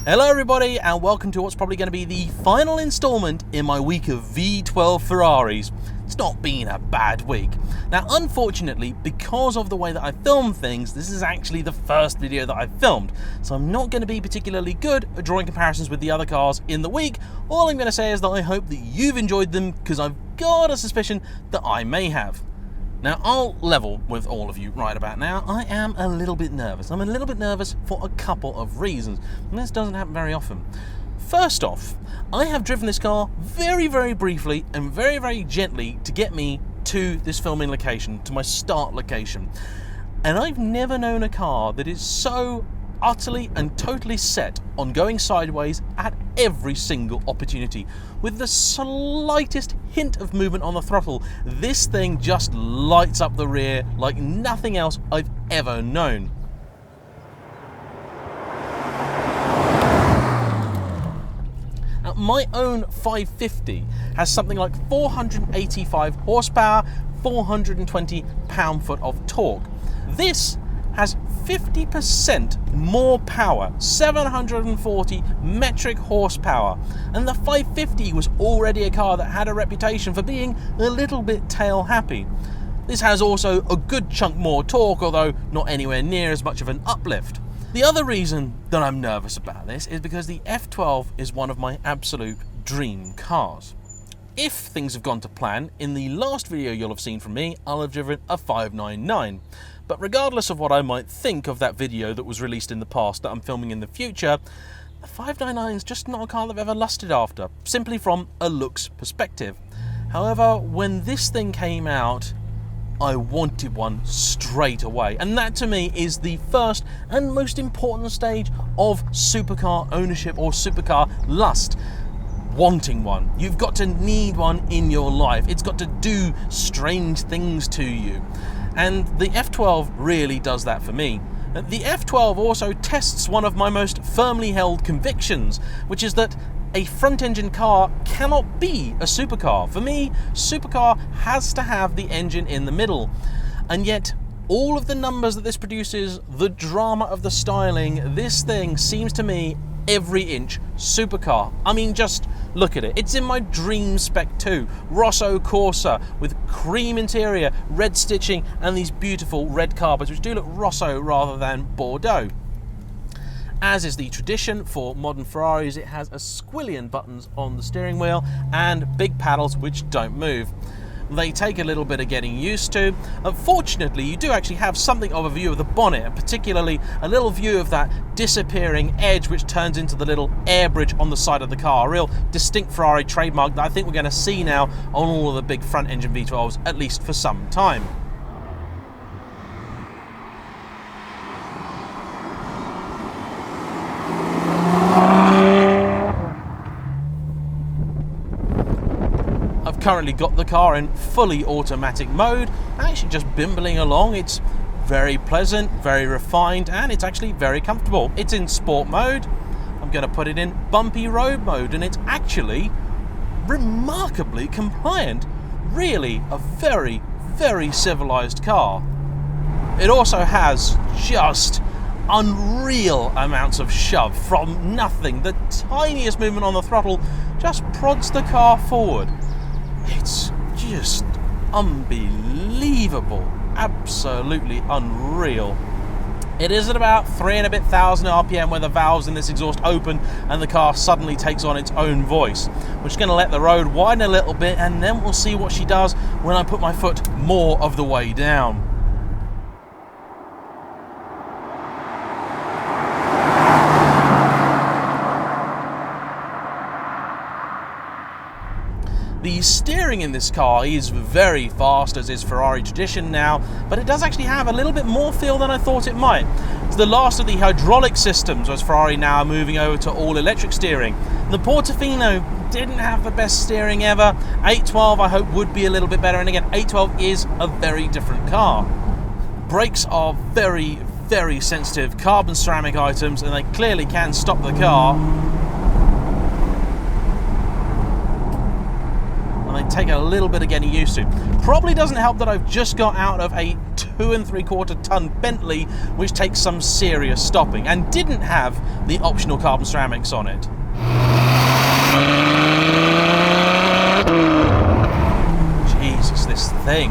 Hello everybody and welcome to what's probably going to be the final installment in my week of V12 Ferraris. It's not been a bad week. Now unfortunately, because of the way that I film things, this is actually the first video that I've filmed, so I'm not going to be particularly good at drawing comparisons with the other cars in the week. All I'm going to say is that I hope that you've enjoyed them, because I've got a suspicion that I may have. Now, I'll level with all of you right about now. I am a little bit nervous. I'm a little bit nervous for a couple of reasons, and this doesn't happen very often. First off, I have driven this car very, very briefly and very, very gently to get me to this filming location, to my start location. And I've never known a car that is so utterly and totally set on going sideways at every single opportunity. With the slightest hint of movement on the throttle, this thing just lights up the rear like nothing else I've ever known. Now, my own 550 has something like 485 horsepower, 420 pound-foot of torque. This has 50% more power, 740 metric horsepower, and the 550 was already a car that had a reputation for being a little bit tail happy. This has also a good chunk more torque, although not anywhere near as much of an uplift. The other reason that I'm nervous about this is because the F12 is one of my absolute dream cars. If things have gone to plan, in the last video you'll have seen from me, I'll have driven a 599. But regardless of what I might think of that video that was released in the past that I'm filming in the future, the 599 is just not a car that I've ever lusted after, simply from a looks perspective. However, when this thing came out, I wanted one straight away. And that to me is the first and most important stage of supercar ownership or supercar lust. Wanting one. You've got to need one in your life. It's got to do strange things to you. And the F12 really does that for me. The F12 also tests one of my most firmly held convictions, which is that a front-engine car cannot be a supercar. For me, supercar has to have the engine in the middle. And yet, all of the numbers that this produces, the drama of the styling, this thing seems to me every inch supercar. I mean, just look at it. It's in my dream spec too. Rosso Corsa with cream interior, red stitching, and these beautiful red carpets, which do look Rosso rather than Bordeaux. As is the tradition for modern Ferraris, it has a squillion buttons on the steering wheel and big paddles which don't move. They take a little bit of getting used to. Unfortunately, you do actually have something of a view of the bonnet, and particularly a little view of that disappearing edge which turns into the little air bridge on the side of the car. A real distinct Ferrari trademark that I think we're going to see now on all of the big front-engine V12s, at least for some time. Currently got the car in fully automatic mode, actually just bimbling along. It's very pleasant, very refined, and it's actually very comfortable. It's in sport mode. I'm going to put it in bumpy road mode, and it's actually remarkably compliant. Really a very, very civilized car. It also has just unreal amounts of shove from nothing. The tiniest movement on the throttle just prods the car forward. It's just unbelievable, absolutely unreal. It is at about 3 and a bit thousand RPM where the valves in this exhaust open and the car suddenly takes on its own voice. We're just going to let the road widen a little bit, and then we'll see what she does when I put my foot more of the way down. The steering in this car is very fast, as is Ferrari tradition now, but it does actually have a little bit more feel than I thought it might. It's the last of the hydraulic systems, as Ferrari now are moving over to all-electric steering. The Portofino didn't have the best steering ever. 812 I hope would be a little bit better, and again, 812 is a very different car. Brakes are very, very sensitive carbon ceramic items, and they clearly can stop the car. They take a little bit of getting used to. Probably doesn't help that I've just got out of a 2 3/4 ton Bentley, which takes some serious stopping and didn't have the optional carbon ceramics on it. Jesus, this thing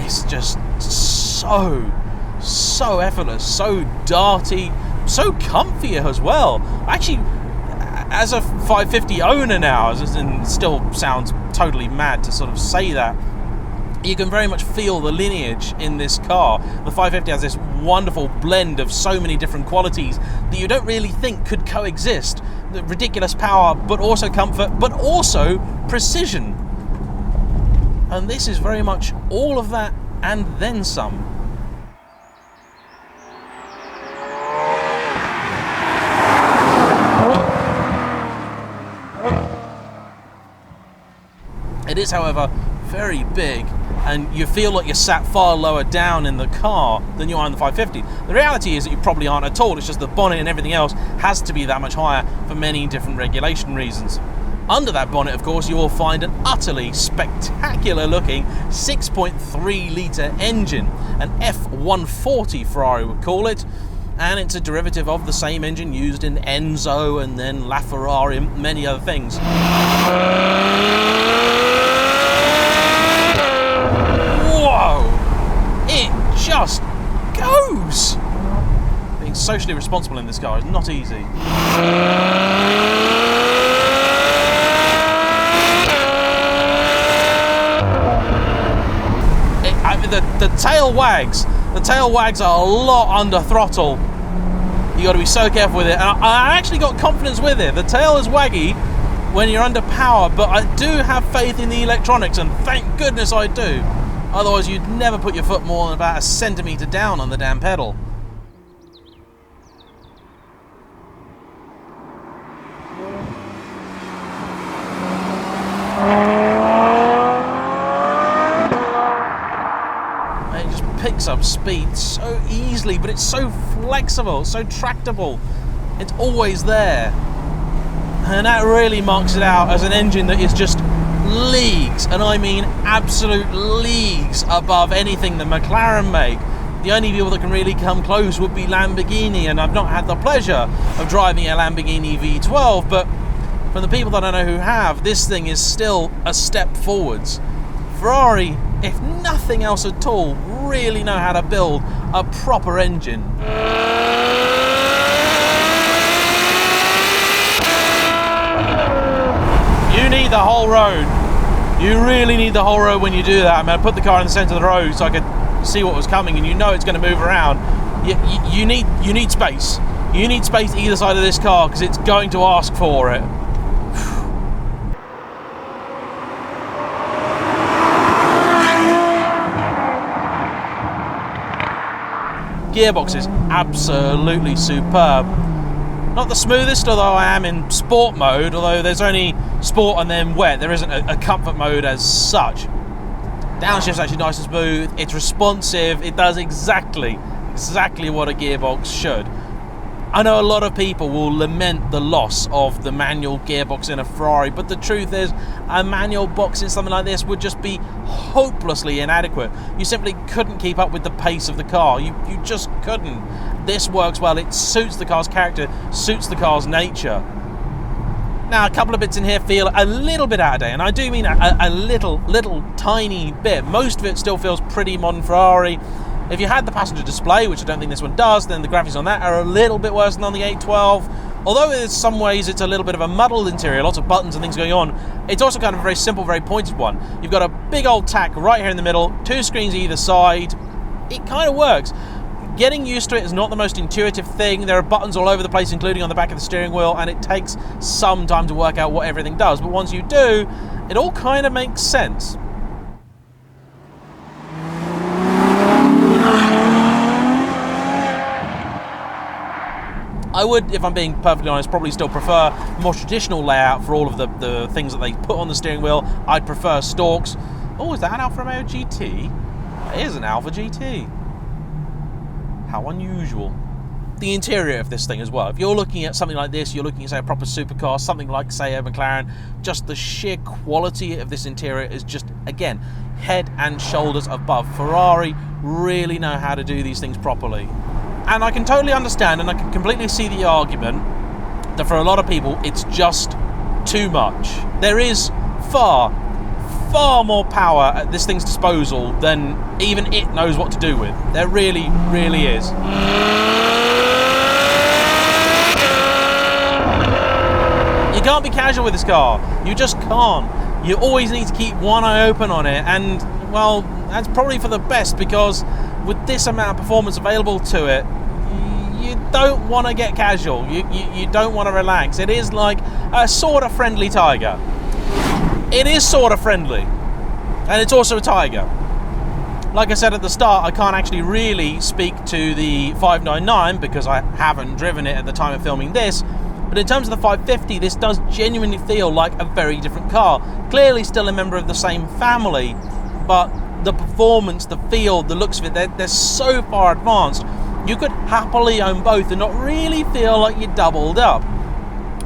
is just so effortless, so darty, so comfy as well. Actually, as a 550 owner now, and it still sounds totally mad to sort of say that, you can very much feel the lineage in this car. The 550 has this wonderful blend of so many different qualities that you don't really think could coexist. The ridiculous power, but also comfort, but also precision. And this is very much all of that and then some. It is, however, very big, and you feel like you're sat far lower down in the car than you are in the 550. The reality is that you probably aren't at all. It's just the bonnet and everything else has to be that much higher for many different regulation reasons. Under that bonnet, of course, you will find an utterly spectacular looking 6.3 litre engine, an F140 Ferrari would call it, and it's a derivative of the same engine used in Enzo and then LaFerrari and many other things. Whoa! It just goes! Being socially responsible in this car is not easy. The tail wags. The tail wags are a lot under throttle. You got to be so careful with it. And I actually got confidence with it. The tail is waggy when you're under power, but I do have faith in the electronics, and thank goodness I do. Otherwise, you'd never put your foot more than about a centimetre down on the damn pedal. Picks up speed so easily, but it's so flexible, so tractable. It's always there, and that really marks it out as an engine that is just leagues, and I mean absolute leagues above anything the McLaren make. The only people that can really come close would be Lamborghini, and I've not had the pleasure of driving a Lamborghini V12, but from the people that I know who have, this thing is still a step forwards. Ferrari, if nothing else at all, really know how to build a proper engine. You need the whole road. You really need the whole road when you do that. I mean, I put the car in the centre of the road so I could see what was coming, and you know it's going to move around. You need space. You need space either side of this car because it's going to ask for it. Gearbox is absolutely superb. Not the smoothest, although I am in sport mode, although there's only sport and then wet. There isn't a comfort mode as such. Downshift's actually nice and smooth. It's responsive. It does exactly what a gearbox should. I know a lot of people will lament the loss of the manual gearbox in a Ferrari, but the truth is a manual box in something like this would just be hopelessly inadequate. You simply couldn't keep up with the pace of the car. You just couldn't. This works well. It suits the car's character, suits the car's nature. Now, a couple of bits in here feel a little bit out of date, and I do mean a little tiny bit. Most of it still feels pretty modern Ferrari. If you had the passenger display, which I don't think this one does, then the graphics on that are a little bit worse than on the 812. Although in some ways it's a little bit of a muddled interior, lots of buttons and things going on, it's also kind of a very simple, very pointed one. You've got a big old tack right here in the middle, 2 screens either side. It kind of works. Getting used to it is not the most intuitive thing. There are buttons all over the place, including on the back of the steering wheel, and it takes some time to work out what everything does. But once you do, it all kind of makes sense. I would, if I'm being perfectly honest, probably still prefer a more traditional layout for all of the things that they put on the steering wheel. I'd prefer stalks. Oh, is that an Alfa Romeo GT? It is an Alfa GT. How unusual. the interior of this thing as well. If you're looking at something like this, you're looking at, say, a proper supercar, something like, say, a McLaren, just the sheer quality of this interior is just, again, head and shoulders above. Ferrari really know how to do these things properly. And I can totally understand, and I can completely see the argument that for a lot of people, it's just too much. There is far more power at this thing's disposal than even it knows what to do with. There really, really is. You can't be casual with this car. You just can't. You always need to keep one eye open on it, and, well, that's probably for the best, because with this amount of performance available to it, you don't want to get casual. You don't want to relax. It is like a sort of friendly Tiger. It is sort of friendly, and it's also a Tiger. Like I said at the start, I can't actually really speak to the 599 because I haven't driven it at the time of filming this, but in terms of the 550, this does genuinely feel like a very different car. Clearly still a member of the same family, but the performance, the feel, the looks of it, they're so far advanced. You could happily own both and not really feel like you doubled up.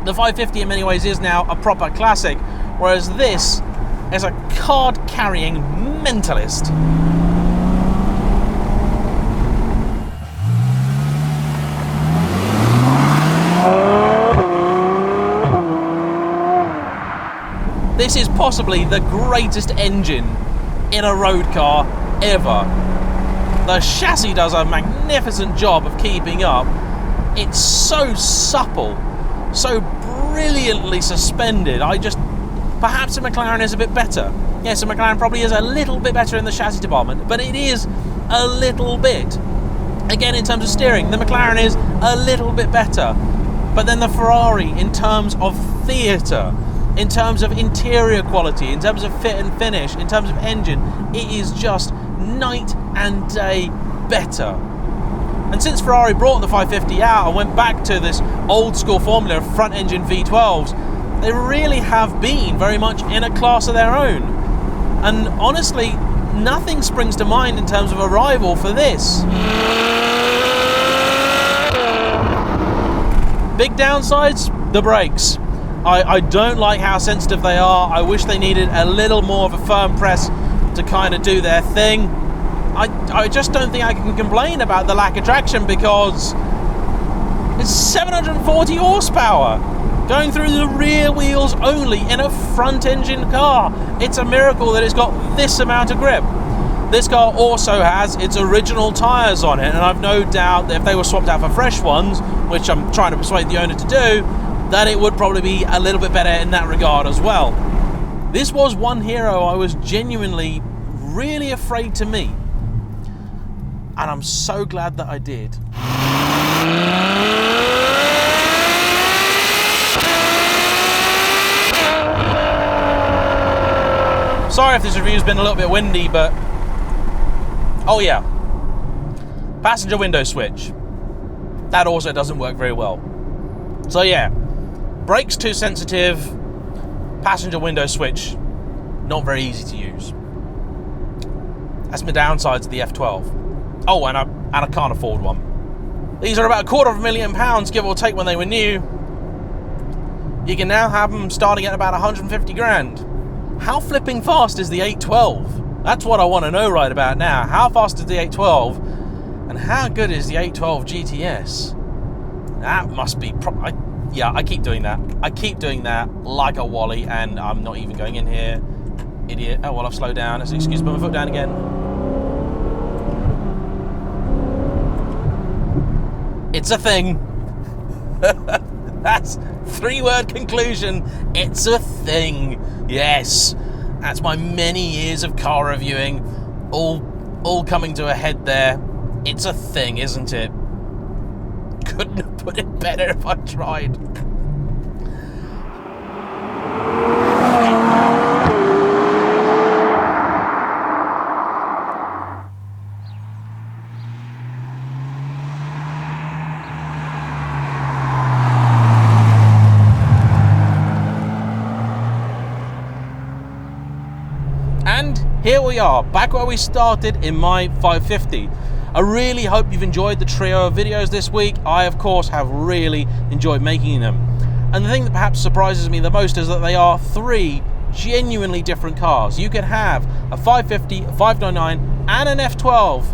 The 550 in many ways is now a proper classic, whereas this is a card-carrying mentalist. This is possibly the greatest engine in a road car ever. The chassis does a magnificent job of keeping up. It's so supple, so brilliantly suspended. Perhaps a McLaren is a bit better. Yes, a McLaren probably is a little bit better in the chassis department, but it is a little bit. Again, in terms of steering, the McLaren is a little bit better. But then the Ferrari, in terms of theatre, in terms of interior quality, in terms of fit and finish, in terms of engine, it is just night and day better. And since Ferrari brought the 550 out and went back to this old school formula of front engine V12s, they really have been very much in a class of their own. And honestly, nothing springs to mind in terms of a rival for this. Big downsides, the brakes. I don't like how sensitive they are. I wish they needed a little more of a firm press to kind of do their thing. I just don't think I can complain about the lack of traction, because it's 740 horsepower going through the rear wheels only in a front engine car. It's a miracle that it's got this amount of grip. This car also has its original tyres on it, and I've no doubt that if they were swapped out for fresh ones, which I'm trying to persuade the owner to do, that it would probably be a little bit better in that regard as well. This was one hero I was genuinely really afraid to meet, and I'm so glad that I did. Sorry if this review's been a little bit windy, but oh yeah, passenger window switch, that also doesn't work very well. So yeah, brakes too sensitive, passenger window switch not very easy to use. That's my downsides of the F12. Oh, and I can't afford one. These are about £250,000, give or take, when they were new. You can now have them starting at about 150 grand. How flipping fast is the 812? That's what I want to know right about now. How fast is the 812? And how good is the 812 GTS? That must be... yeah, I keep doing that. I keep doing that like a wally, and I'm not even going in here. Idiot. Oh, well, I've slowed down. Excuse me, put my foot down again. It's a thing. That's 3-word conclusion. It's a thing. Yes. That's my many years of car reviewing all coming to a head there. It's a thing, isn't it? Couldn't have put it better if I tried. And here we are, back where we started in my 550. I really hope you've enjoyed the trio of videos this week. I, of course, have really enjoyed making them. And the thing that perhaps surprises me the most is that they are 3 genuinely different cars. You could have a 550, a 599, and an F12,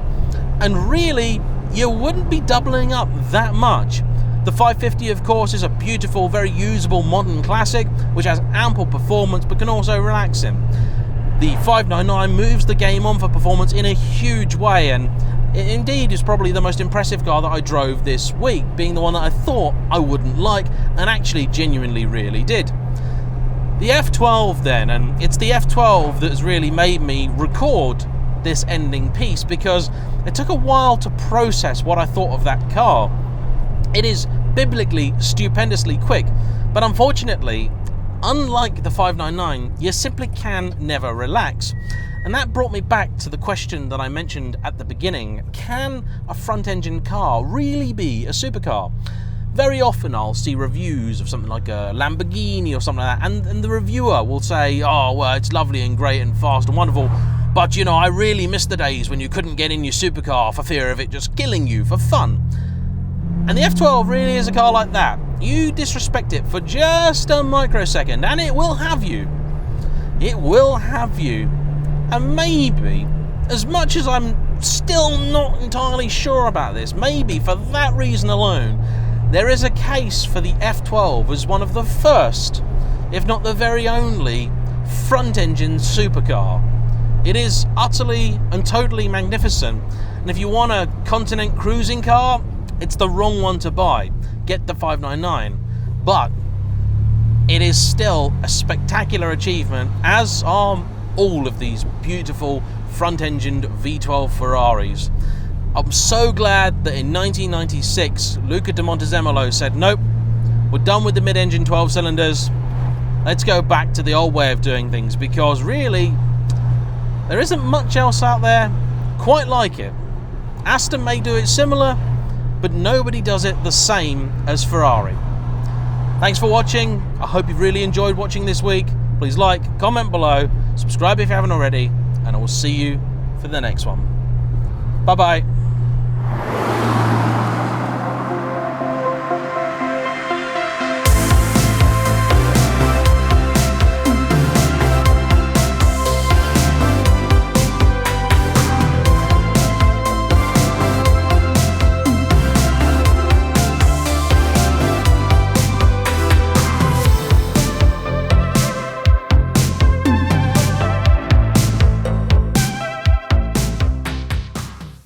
and really, you wouldn't be doubling up that much. The 550, of course, is a beautiful, very usable modern classic, which has ample performance but can also relax him. The 599 moves the game on for performance in a huge way, and it indeed is probably the most impressive car that I drove this week, being the one that I thought I wouldn't like, and actually genuinely really did. The F12 then, and it's the F12 that has really made me record this ending piece, because it took a while to process what I thought of that car. It is biblically stupendously quick, but unfortunately, unlike the 599, you simply can never relax. And that brought me back to the question that I mentioned at the beginning: can a front-engine car really be a supercar? Very often I'll see reviews of something like a Lamborghini or something like that, and the reviewer will say, oh, well, it's lovely and great and fast and wonderful, but, you know, I really miss the days when you couldn't get in your supercar for fear of it just killing you for fun. And the F12 really is a car like that. You disrespect it for just a microsecond and it will have you. It will have you. And maybe, as much as I'm still not entirely sure about this, maybe for that reason alone, there is a case for the F12 as one of the first, if not the very only, front-engine supercar. It is utterly and totally magnificent, and if you want a continent cruising car, it's the wrong one to buy. Get the 599. But it is still a spectacular achievement, as are all of these beautiful front-engined V12 Ferraris. I'm so glad that in 1996, Luca de Montezemolo said, nope, we're done with the mid-engine 12 cylinders. Let's go back to the old way of doing things, because really, there isn't much else out there quite like it. Aston may do it similar, but nobody does it the same as Ferrari. Thanks for watching. I hope you've really enjoyed watching this week. Please like, comment below, subscribe if you haven't already, and I will see you for the next one. Bye-bye.